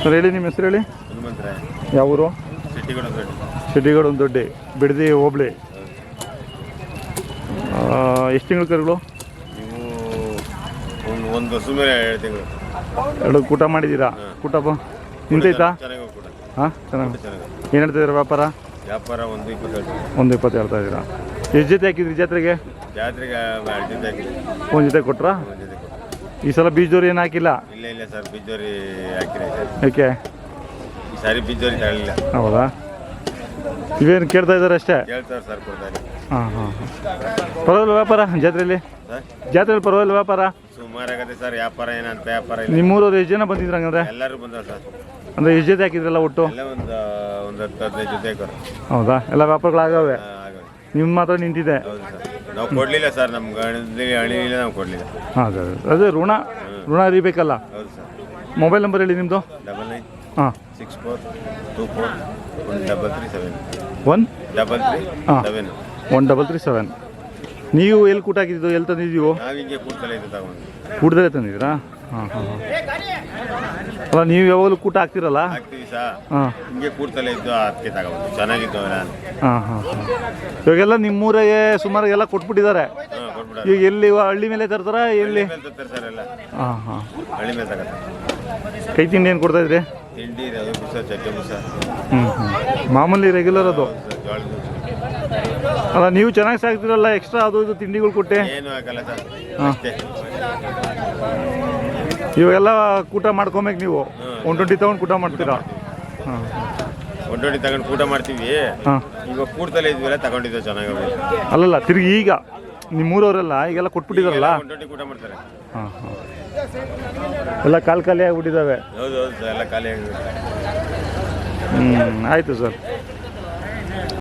Sir ಹೇಳಿ ನಿಮ್ಮ ಹೆಸರು ಹೇಳಿ. ಹನುಮಂತರಾಯ. ಯಾವ ಊರು? ಸಿಟಿಗೌಡ ದೊಡ್ಡಿ ಬಿಡದಿ ಹೋಬಳಿ. ಎಷ್ಟು ತಿಂಗಳು ಕರುಗಳು? ನೀವು ಒಂದು ವರ್ಷ ಮೇಲೆ 2 ತಿಂಗಳು. 2 ಕೂಟ ಮಾಡಿದ್ದೀರಾ? ಕೂಟ ನಿಂತೈತಾ? ಹಾಂ ಚೆನ್ನಾಗಿ. ಏನು ಹೇಳ್ತಿದ್ದೀರಾ ವ್ಯಾಪಾರ? 1.20 ಹೇಳ್ತಾ ಇದ್ದೀರಾ. ಎಷ್ಟು ಜೊತೆ ಹಾಕಿದ್ರಿ ಜಾತ್ರೆಗೆ? ಒಂದು ಜೊತೆ ಕೊಟ್ರಾ? ಈ ಸಲ ಬೀಜದವ್ರು ಏನು ಹಾಕಿಲ್ಲ? ಇಲ್ಲ ಸರ್, ಬೀಜದವ್ರಿ ಹಾಕಿಲ್ಲ. ಯಾಕೆ ಈ ಸಾರಿ ಬೀಜದವ್ರಿ ತಗೊಳ್ಳಿಲ್ಲ. ಹೌದಾ? ಇವೇನು ಕೇಳ್ತಾ ಇದ್ದಾರೆ ಅಷ್ಟೇ? ಕೇಳ್ತಾರೆ ಸರ್, ಕೊಡ್ತಾರೆ. ಹಾಂ ಪರವಾಗಿಲ್ಲ ವ್ಯಾಪಾರ ಜಾತ್ರೆಯಲ್ಲಿ? ಪರವಾಗಿಲ್ಲ ವ್ಯಾಪಾರ? ಸುಮಾರಾಗತ್ತೆ ಸರ್ ವ್ಯಾಪಾರ. ಏನಂತ ವ್ಯಾಪಾರ ಇಲ್ಲ. ನಿಮ್ಮೂರವ್ರು ಎಷ್ಟು ಜನ ಬಂದಿದ್ರು ಹಂಗಂದ್ರೆ? ಎಲ್ಲರೂ ಬಂದವ್ರು ಸರ್. ಅಂದರೆ ಎಷ್ಟು ಜೊತೆ ಹಾಕಿದ್ರಲ್ಲ ಒಟ್ಟು? ಒಂದು 10-15 ಜೊತೆ. ಹೌದಾ? ಎಲ್ಲ ವ್ಯಾಪಾರಗಳಾಗವೆ? ನಿಮ್ಮ ಮಾತ್ರ ನಿಂತಿದೆ? ಹೌದು ಸರ್. ನಾವು ಕೊಡಲಿಲ್ಲ ಸರ್, ನಮ್ಗೆ ಅಣಿಲಿಲ್ಲ, ನಾವು ಕೊಡಲಿಲ್ಲ. ಹಾಂ ಸರ್, ಅದೇ ಋಣ ಅರಿಬೇಕಲ್ಲ. ಹೌದು ಸರ್. ಮೊಬೈಲ್ ನಂಬರ್ ಹೇಳಿ ನಿಮ್ಮದು. 99 ಹಾಂ 6424 133 7 1337. ನೀವು ಎಲ್ಲಿ ಕೂಟ ಹಾಕಿದ್ದು? ಎಲ್ಲಿ ತಂದಿದ್ದೀವೋ? ನಾವು ಹಿಂಗೆ ಕೂಡ್ತಲೇ ಇದು ತಗೊಂಡು. ಕೂಡದಲ್ಲೇ ತಂದಿದ್ದೀರಾ? ಹಾಂ ಅಲ್ಲ, ನೀವು ಯಾವಾಗಲೂ ಕೂಟ ಹಾಕ್ತಿರಲ್ಲ? ಹಾಕ್ತೀವಿ ಸರ್. ಹಿಂಗೆ ಕೂಡ್ತಲೇ ಇದ್ದು ಅದಕ್ಕೆ ತಗೊಂಡು ಚೆನ್ನಾಗಿತ್ತು. ಇವಾಗೆಲ್ಲ ನಿಮ್ಮೂರಿಗೆ ಸುಮಾರು ಎಲ್ಲ ಕೊಟ್ಬಿಟ್ಟಿದ್ದಾರೆ. ಈಗ ಎಲ್ಲಿ ಹಳ್ಳಿ ಮೇಲೆ ತರ್ತಾರ? ಎಲ್ಲಿ ಸರ್ ಎಲ್ಲ? ಹಳ್ಳಿ ಮೇಲೆ ತಗೋತಾರೆ. ಕೈ ತಿಂಡಿ ಏನು ಕೊಡ್ತಾ ಇದ್ರಿ? ತಿಂಡಿ ರವೆ ಬುಸ, ಚಕ್ಕೆ ಬುಸ. ಮಾಮೂಲಿ ರೆಗ್ಯುಲರ್ ಅದು? ಅಲ್ಲ, ನೀವು ಚೆನ್ನಾಗಿ ಸಾಕ್ತಿರಲ್ಲ, ಎಕ್ಸ್ಟ್ರಾ ಅದು ಇದು ತಿಂಡಿಗಳು ಕೊಟ್ಟೆ? ಏನು ಆಗಲ್ಲ ಸರ್. ಇವಾಗೆಲ್ಲ ಕೂಟ ಮಾಡ್ಕೊಬೇಕು ನೀವು? 120 ತಗೊಂಡು ಕೂಟ ಮಾಡ್ತೀರಾ? 120 ತಗೊಂಡು ಕೂಟ ಮಾಡ್ತೀವಿ. ಈಗ ಕೂಡ್ತಲೇ ಇದ್ವಿಲ್ಲ, ತಗೊಂಡಿದ್ದೆ ಚೆನ್ನಾಗಿ. ಅಲ್ಲಲ್ಲ, ತಿರುಗಿ ಈಗ ನಿಮ್ಮೂರವರೆಲ್ಲ ಈಗೆಲ್ಲ ಕೊಟ್ಬಿಟ್ಟಿದಾರಲ್ಲ? 120 ಕೂಟ ಮಾಡ್ತಾರೆ. ಎಲ್ಲ ಖಾಲಿ ಆಗ್ಬಿಟ್ಟಿದ್ದಾವೆ. ಹೌದು ಸರ್, ಎಲ್ಲ ಖಾಲಿ ಆಗಿದೆ. ಆಯಿತು ಸರ್.